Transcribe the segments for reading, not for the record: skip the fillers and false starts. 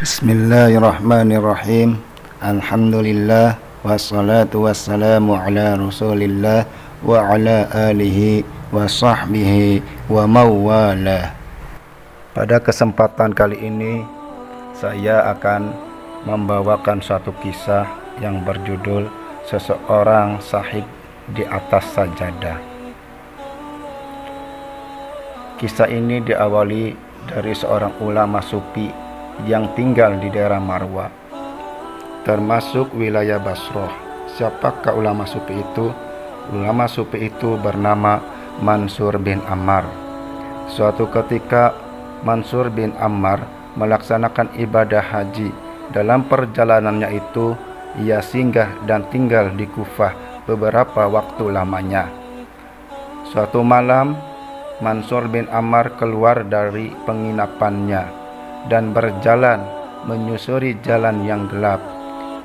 Bismillahirrahmanirrahim. Alhamdulillah wassalatu wassalamu ala Rasulillah wa ala alihi wa sahbihi wa mawala. Pada kesempatan kali ini saya akan membawakan suatu kisah yang berjudul Seseorang Sahid di Atas Sajadah. Kisah ini diawali dari seorang ulama sufi yang tinggal di daerah Marwa, termasuk wilayah Basrah. Siapakah ulama sufi itu? Ulama sufi itu bernama Mansur bin Ammar. Suatu ketika Mansur bin Ammar melaksanakan ibadah haji. Dalam perjalanannya itu ia singgah dan tinggal di Kufah beberapa waktu lamanya. Suatu malam Mansur bin Ammar keluar dari penginapannya dan berjalan menyusuri jalan yang gelap.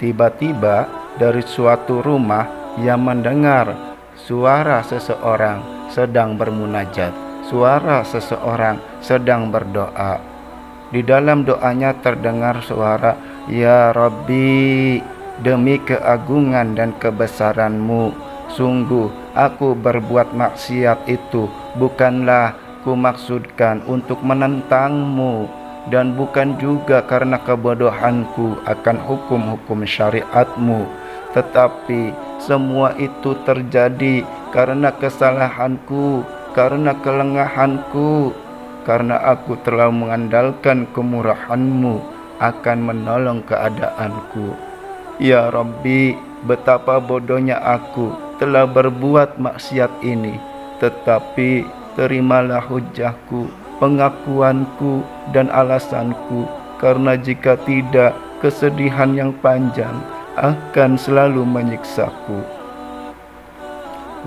Tiba-tiba dari suatu rumah ia mendengar suara seseorang sedang bermunajat, suara seseorang sedang berdoa. Di dalam doanya terdengar suara, "Ya Rabbi, demi keagungan dan kebesaran-Mu, sungguh aku berbuat maksiat itu bukanlah kumaksudkan untuk menentang-Mu, dan bukan juga karena kebodohanku akan hukum-hukum syariat-Mu, tetapi semua itu terjadi karena kesalahanku, karena kelengahanku, karena aku telah mengandalkan kemurahan-Mu akan menolong keadaanku. Ya Rabbi, betapa bodohnya aku telah berbuat maksiat ini, tetapi terimalah hujahku, pengakuanku dan alasanku, karena jika tidak kesedihan yang panjang akan selalu menyiksaku."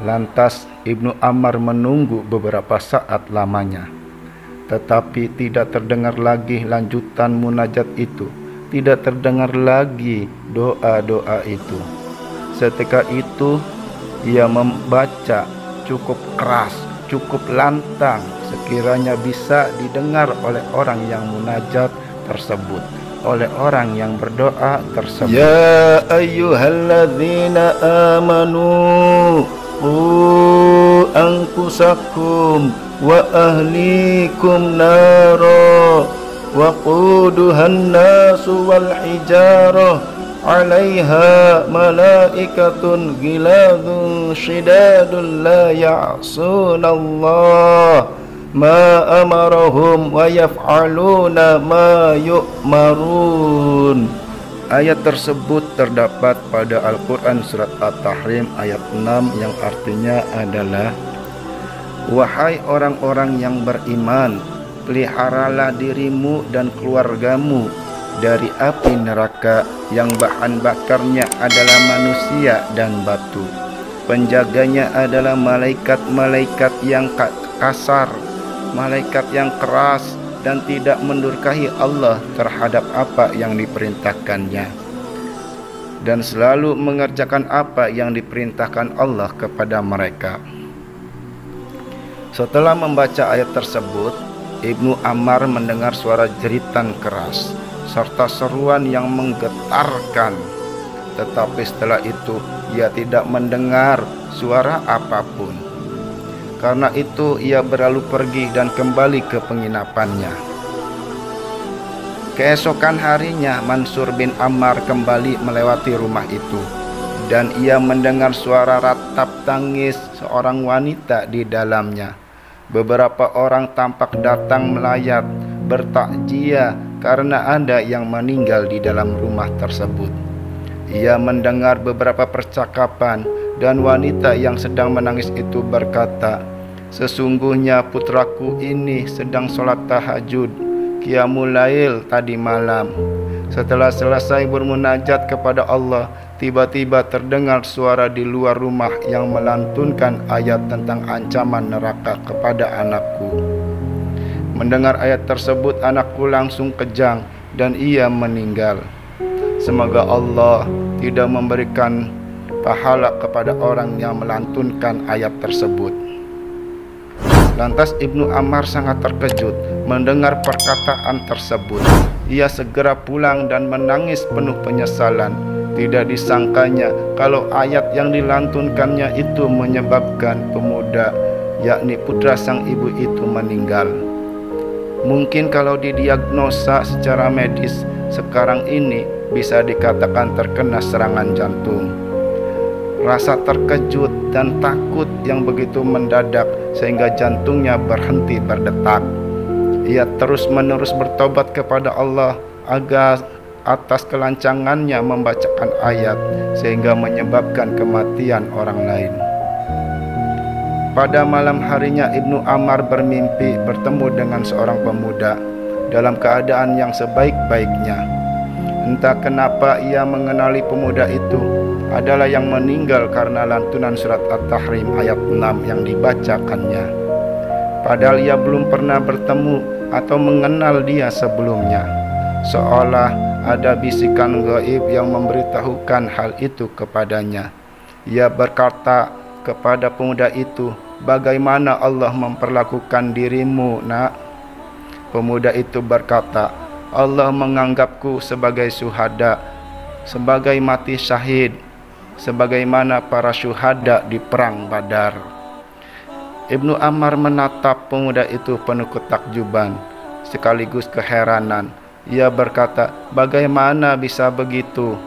Lantas Ibnu Ammar menunggu beberapa saat lamanya, tetapi tidak terdengar lagi lanjutan munajat itu, tidak terdengar lagi doa-doa itu. Setelah itu ia membaca cukup keras, cukup lantang, sekiranya bisa didengar oleh orang yang munajat tersebut, oleh orang yang berdoa tersebut. Ya ayyuhalladzina amanu qu anfusakum wa ahlikum nara wa quduhan nasu wal hijarah 'alaiha malaikatun ghiladun shidadun la ya'sunallah ma amarahum wa yaf'aluna ma yu'marun. Ayat tersebut terdapat pada Al-Quran surat At-Tahrim ayat 6 yang artinya adalah, "Wahai orang-orang yang beriman, peliharalah dirimu dan keluargamu dari api neraka yang bahan bakarnya adalah manusia dan batu. Penjaganya adalah malaikat-malaikat yang kasar, malaikat yang keras dan tidak mendurhakai Allah terhadap apa yang diperintahkannya, dan selalu mengerjakan apa yang diperintahkan Allah kepada mereka." Setelah membaca ayat tersebut, Ibnu Ammar mendengar suara jeritan keras serta seruan yang menggetarkan, tetapi setelah itu ia tidak mendengar suara apapun. Karena itu ia berlalu pergi dan kembali ke penginapannya. Keesokan harinya Mansur bin Ammar kembali melewati rumah itu, dan ia mendengar suara ratap tangis seorang wanita di dalamnya. Beberapa orang tampak datang melayat bertakziah karena ada yang meninggal di dalam rumah tersebut. Ia mendengar beberapa percakapan, dan wanita yang sedang menangis itu berkata, "Sesungguhnya putraku ini sedang sholat tahajud, qiyamul lail tadi malam. Setelah selesai bermunajat kepada Allah, tiba-tiba terdengar suara di luar rumah yang melantunkan ayat tentang ancaman neraka kepada anakku. Mendengar ayat tersebut, anakku langsung kejang dan ia meninggal. Semoga Allah tidak memberikan pahala kepada orang yang melantunkan ayat tersebut." Lantas Ibnu Ammar sangat terkejut mendengar perkataan tersebut. Ia segera pulang dan menangis penuh penyesalan. Tidak disangkanya kalau ayat yang dilantunkannya itu menyebabkan pemuda, yakni putra sang ibu itu, meninggal. Mungkin kalau didiagnosa secara medis sekarang ini bisa dikatakan terkena serangan jantung. Rasa terkejut dan takut yang begitu mendadak sehingga jantungnya berhenti berdetak. Ia terus-menerus bertobat kepada Allah agar atas kelancangannya membacakan ayat sehingga menyebabkan kematian orang lain. Pada malam harinya Ibnu Ammar bermimpi bertemu dengan seorang pemuda dalam keadaan yang sebaik-baiknya. Entah kenapa ia mengenali pemuda itu adalah yang meninggal karena lantunan surat At-Tahrim ayat 6 yang dibacakannya. Padahal ia belum pernah bertemu atau mengenal dia sebelumnya. Seolah ada bisikan gaib yang memberitahukan hal itu kepadanya. Ia berkata kepada pemuda itu, "Bagaimana Allah memperlakukan dirimu, nak?" Pemuda itu berkata, "Allah menganggapku sebagai syuhada, sebagai mati syahid, sebagaimana para syuhada di perang Badar." Ibnu Ammar menatap pemuda itu penuh ketakjuban sekaligus keheranan. Ia berkata, "Bagaimana bisa begitu?"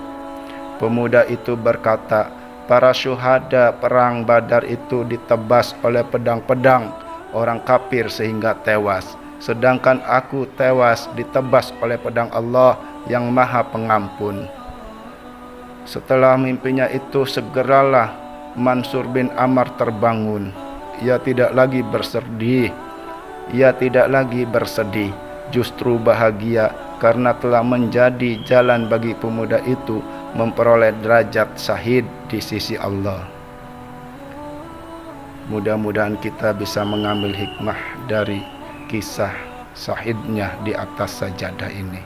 Pemuda itu berkata, "Para syuhada perang Badar itu ditebas oleh pedang-pedang orang kafir sehingga tewas. Sedangkan aku tewas ditebas oleh pedang Allah yang Maha Pengampun." Setelah mimpinya itu segeralah Mansur bin Ammar terbangun. Ia tidak lagi bersedih, justru bahagia karena telah menjadi jalan bagi pemuda itu memperoleh derajat syahid di sisi Allah. Mudah-mudahan kita bisa mengambil hikmah dari kisah syahidnya di atas sajadah ini.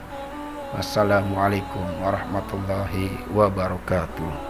Wassalamualaikum warahmatullahi wabarakatuh.